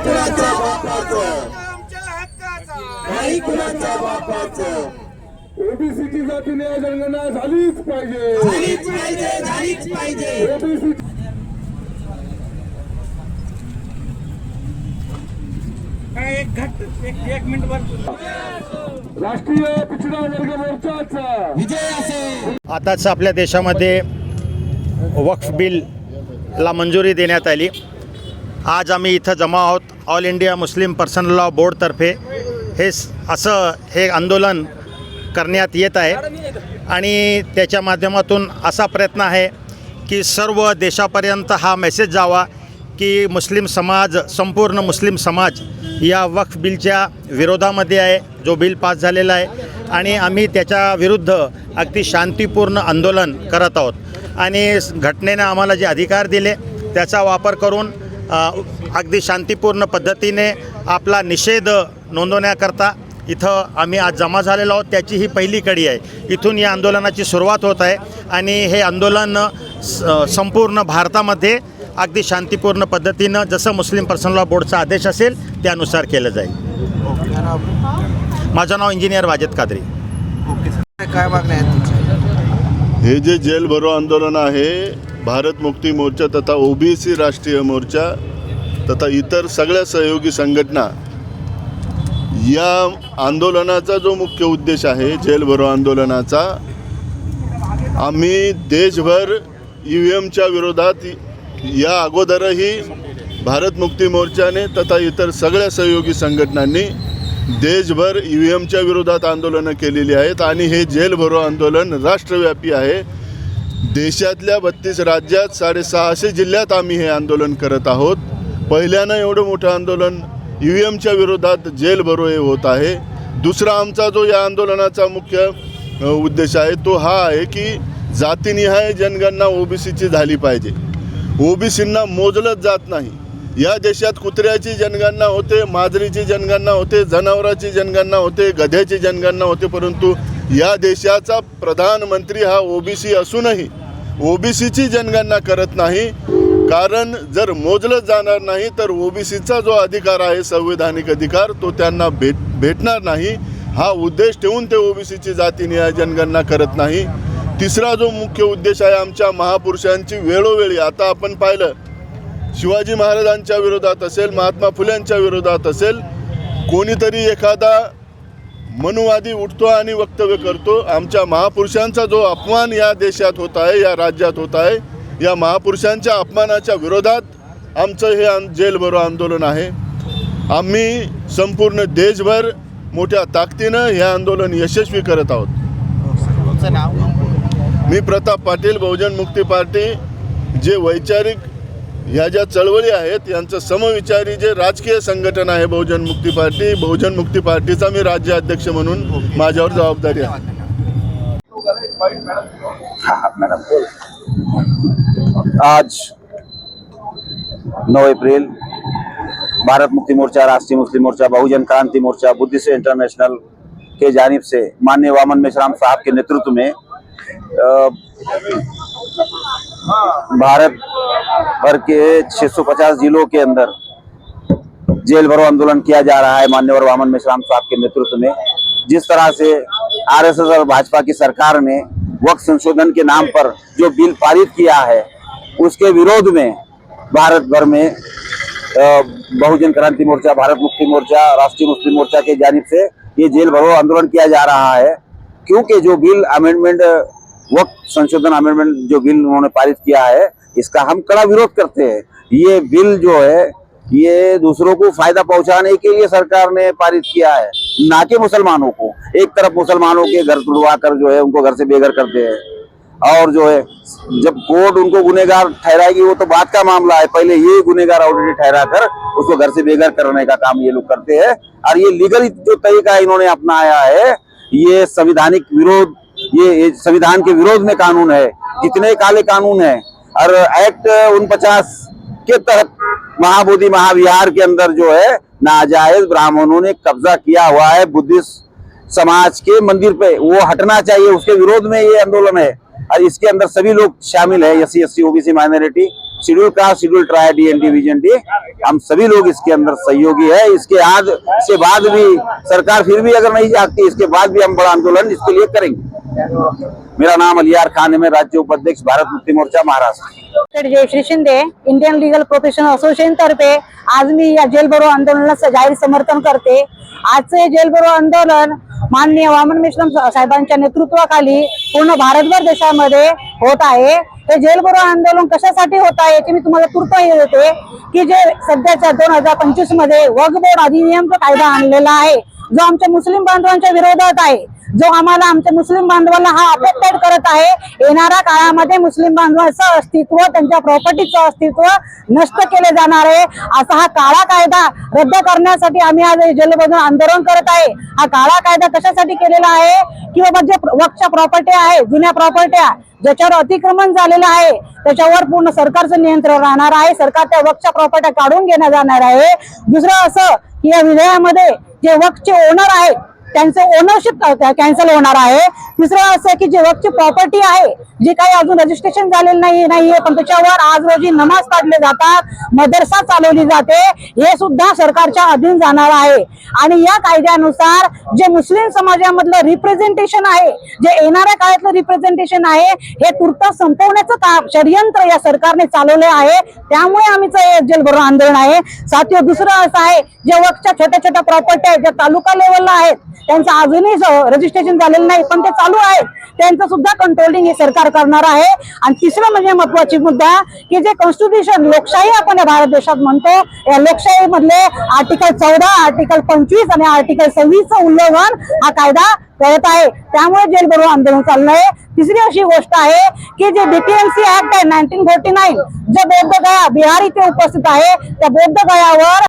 कुणाच्या बापाचं, आमच्या हक्काचा नाही कुणाच्या बापाचं. ओबीसीची जाती न्याय जनगणना झालीच पाहिजे, झालीच पाहिजे, झालीच पाहिजे. ओबीसी एक मिनिट वर राष्ट्रीय पिछडा वर्ग मोर्चाचा विजय असे. आताच आपल्या देशामध्ये वक्फ बिलला मंजुरी देण्यात आली. आज आम्ही इथं जमा आहोत all India Muslim personal law बोर्डतर्फे. हे आंदोलन करण्यात येत आहे आणि त्याच्या माध्यमातून असा प्रयत्न आहे की सर्व देशापर्यंत हा मेसेज जावा की मुस्लिम समाज, संपूर्ण मुस्लिम समाज या वक्फ बिलच्या विरोधामध्ये आहे, जो बिल पास झालेला आहे. आणि आम्ही त्याच्या विरुद्ध अगदी शांतीपूर्ण आंदोलन करत आहोत. आणि घटनेनं आम्हाला जे अधिकार दिले त्याचा वापर करून अगदी शांतीपूर्ण पद्धतीने आपला निषेध नोंदवण्याकरता इथं आम्ही आज जमा झालेलो आहोत. त्याची ही पहिली कडी आहे. इथून या आंदोलनाची सुरुवात होत आहे आणि हे आंदोलन संपूर्ण भारतामध्ये अगदी शांतीपूर्ण पद्धतीनं जसं मुस्लिम पर्सनल लॉ बोर्डचा आदेश असेल त्यानुसार केलं जाईल. माझं नाव इंजिनियर वाजेद कादरी. काय मागण्या आहेत तुमच्या? हे जे जेल भरो आंदोलन आहे, भारत मुक्ती मोर्चा तथा ओबीसी राष्ट्रीय मोर्चा तथा इतर सगळ्या सहयोगी संघटना या आंदोलनाचा जो मुख्य उद्देश आहे जेल भरो आंदोलनाचा, आम्ही देशभर EVMच्या विरोधात या अगोदरही भारत मुक्ती मोर्चाने तथा इतर सगळ्या सहयोगी संघटनांनी देशभर EVMच्या विरोधात आंदोलनं केलेली आहेत आणि हे जेल भरो आंदोलन राष्ट्रव्यापी आहे. देशातल्या 32 राज्यात 650 जिल्ह्यात आम्ही हे आंदोलन करत आहोत. पहिल्यानं एवढं मोठं आंदोलन EVMच्या विरोधात जेल भरो हे होत आहे. दुसरा आमचा जो या आंदोलनाचा मुख्य उद्देश आहे तो हा आहे की जातीनिहाय जनगणना ओबीसीची झाली पाहिजे. ओबीसींना मोजलंच जात नाही. या देशात कुत्र्याची जनगणना होते, मांजरीची जनगणना होते, जनावराची जनगणना होते, गध्याची जनगणना होते, परंतु या देशाचा प्रधानमंत्री हा ओबीसी असूनही ओबीसीची जनगणना करत नाही. कारण जर मोजलं जाणार नाही तर ओबीसीचा जो अधिकार आहे, संवैधानिक अधिकार, तो त्यांना भेटणार नाही. हा उद्देश ठेवून ते ओबीसीची जातीनिहाय जनगणना करत नाही. तिसरा जो मुख्य उद्देश आहे आमच्या महापुरुषांची वेळोवेळी, आता आपण पाहिलं शिवाजी महाराजांच्या विरोधात असेल, महात्मा फुल्यांच्या विरोधात असेल, कोणीतरी एखादा मनुवादी उठतो आणि वक्तव्य करतो. आमच्या महापुरुषांचा जो अपमान या देशात होत आहे, या राज्यात होत आहे, या महापुरुषांच्या अपमानाच्या विरोधात आमचं हे जेल भरो आंदोलन आहे. आम्ही संपूर्ण देशभर मोठ्या ताकदीनं हे आंदोलन यशस्वी करत आहोत. तुमचं नाव? मी प्रताप पाटील, बहुजन मुक्ती पार्टी. जे वैचारिक ह्या ज्या चळवळी आहेत यांचं समविचारी जे राजकीय संघटन आहे बहुजन मुक्ती पार्टी, बहुजन मुक्ती पार्टीचा मी राज्याध्यक्ष म्हणून माझ्यावर जबाबदारी आहे. आज 9 अप्रैल भारत मुक्ति मोर्चा, राष्ट्रीय मुस्लिम मोर्चा, बहुजन क्रांति मोर्चा, बुद्धिस्ट इंटरनेशनल के जानिब से माननीय वामन मेश्राम साहब के नेतृत्व में भारत भर के 650 जिलों के अंदर जेल भरो आंदोलन किया जा रहा है माननीय वामन मेश्राम साहब के नेतृत्व में। जिस तरह से आरएसएस और भाजपा की सरकार ने वक्फ संशोधन के नाम पर जो बिल पारित किया है उसके विरोध में भारत भर में बहुजन क्रांति मोर्चा, भारत मुक्ति मोर्चा, राष्ट्रीय मुस्लिम मोर्चा के जानिब से ये जेल भरो आंदोलन किया जा रहा है। क्योंकि जो बिल अमेंडमेंट, वक्फ संशोधन अमेंडमेंट जो बिल उन्होंने पारित किया है इसका हम कड़ा विरोध करते हैं। ये बिल जो है ये दूसरों को फायदा पहुंचाने के लिए सरकार ने पारित किया है, ना कि मुसलमानों को। एक तरफ मुसलमानों के घर तुड़वा कर जो है उनको घर से बेघर करते हैं, और जो है जब कोर्ट उनको गुनहगार ठहराएगी वो तो बात का मामला है, पहले ये गुनहगार ऑलरेडी ठहरा कर उसको घर से बेघर करने का काम ये लोग करते हैं। और ये लीगल जो तरीका इन्होंने अपनाया है ये संविधानिक विरोध, ये संविधान के विरोध में कानून है। जितने काले कानून है और एक्ट 49 के तहत महाबोधि महाविहार के अंदर जो है नाजायज ब्राह्मणों ने कब्जा किया हुआ है बुद्धिस्ट समाज के मंदिर पे, वो हटना चाहिए। उसके विरोध में ये आंदोलन है और इसके अंदर सभी लोग शामिल है, SC ST OBC minority schedule caste, schedule tribe, D and division D, हम सभी लोग इसके अंदर सहयोगी है। इसके बाद भी सरकार फिर भी अगर नहीं जागती, इसके बाद भी हम बड़ा आंदोलन इसके लिए करेंगे। मेरा नाम अलियार खान है, मैं राज्य उपाध्यक्ष Bharat Mukti Morcha Maharashtra. Jayashree Shinde, Indian legal professional association तर्फे आज मी या जेल भरो आंदोलनाला जाहीर समर्थन करते। आजचे जेल भरो आंदोलन माननीय वामन मेश्राम साहेबांच्या नेतृत्वाखाली पूर्ण भारतभर देशामध्ये होत आहे। हे जेल भरो आंदोलन कशासाठी होत आहे याची मी तुम्हाला तूर्त देते की जे सध्याच्या 2025 मध्ये वक्फ बोर्ड अधिनियमचा कायदा आणलेला आहे, जो आमच्या मुस्लिम बांधवांच्या विरोधात आहे, जो आम्हाला आमच्या मुस्लिम बांधवांना हा अफेक्टेड करत आहे। येणाऱ्या काळामध्ये मुस्लिम बांधवांचं अस्तित्व, त्यांच्या प्रॉपर्टीचं अस्तित्व नष्ट केले जाणार आहे। असा हा काळा कायदा रद्द करण्यासाठी आम्ही आज जेलबंद आंदोलन करत आहे। हा काळा कायदा कशासाठी केलेला आहे की बाबा जे वक्फच्या प्रॉपर्टी आहे, जुन्या प्रॉपर्ट्या ज्याच्यावर अतिक्रमण झालेलं आहे, त्याच्यावर पूर्ण सरकारचं नियंत्रण राहणार आहे। सरकार त्या वक्फच्या प्रॉपर्ट्या काढून घेण्यात जाणार आहे। दुसरं असं की या विधेयकामध्ये जे वक्फचे ओनर आहेत त्यांचं ओनरशिप कॅन्सल होणार आहे। तिसरं असं की जे वक्फची प्रॉपर्टी आहे, जी काही अजून रजिस्ट्रेशन झालेलं नाहीये, पण त्याच्यावर आज रोजी नमाज पढले जातात, मदरसा चालवली जाते, हे सुद्धा सरकारच्या अधीन जाणार आहे। आणि या कायद्यानुसार जे मुस्लिम समाजामधलं रिप्रेझेंटेशन आहे, जे येणाऱ्या काळातलं रिप्रेझेंटेशन आहे, हे तूर्त संपवण्याचं काम षडयंत्र या सरकारने चालवले आहे। त्यामुळे आमचं जेल भरो आंदोलन आहे। साथियो, दुसरं असं आहे जे वक्फच्या छोट्या छोट्या प्रॉपर्टी आहेत, ज्या तालुका लेवलला आहेत, त्यांचं अजूनही रजिस्ट्रेशन झालेलं नाही, पण ते चालू आहे, त्यांचं सुद्धा कंट्रोलिंग हे सरकार करणार आहे। आणि तिसरं म्हणजे महत्वाची मुद्दा की जे कॉन्स्टिट्यूशन लोकशाही आपण या भारत देशात म्हणतो, या लोकशाही मधले आर्टिकल 14, आर्टिकल 25 आणि आर्टिकल 26चं उल्लंघन हा कायदा करत आहे। त्यामुळे जेल भरो आंदोलन चाललंय। तिसरी अशी गोष्ट आहे की जे बीपीएमसी ऍक्ट आहे 1949, जे बौद्ध गया बिहार इथे उपस्थित आहे, त्या बौद्ध गयावर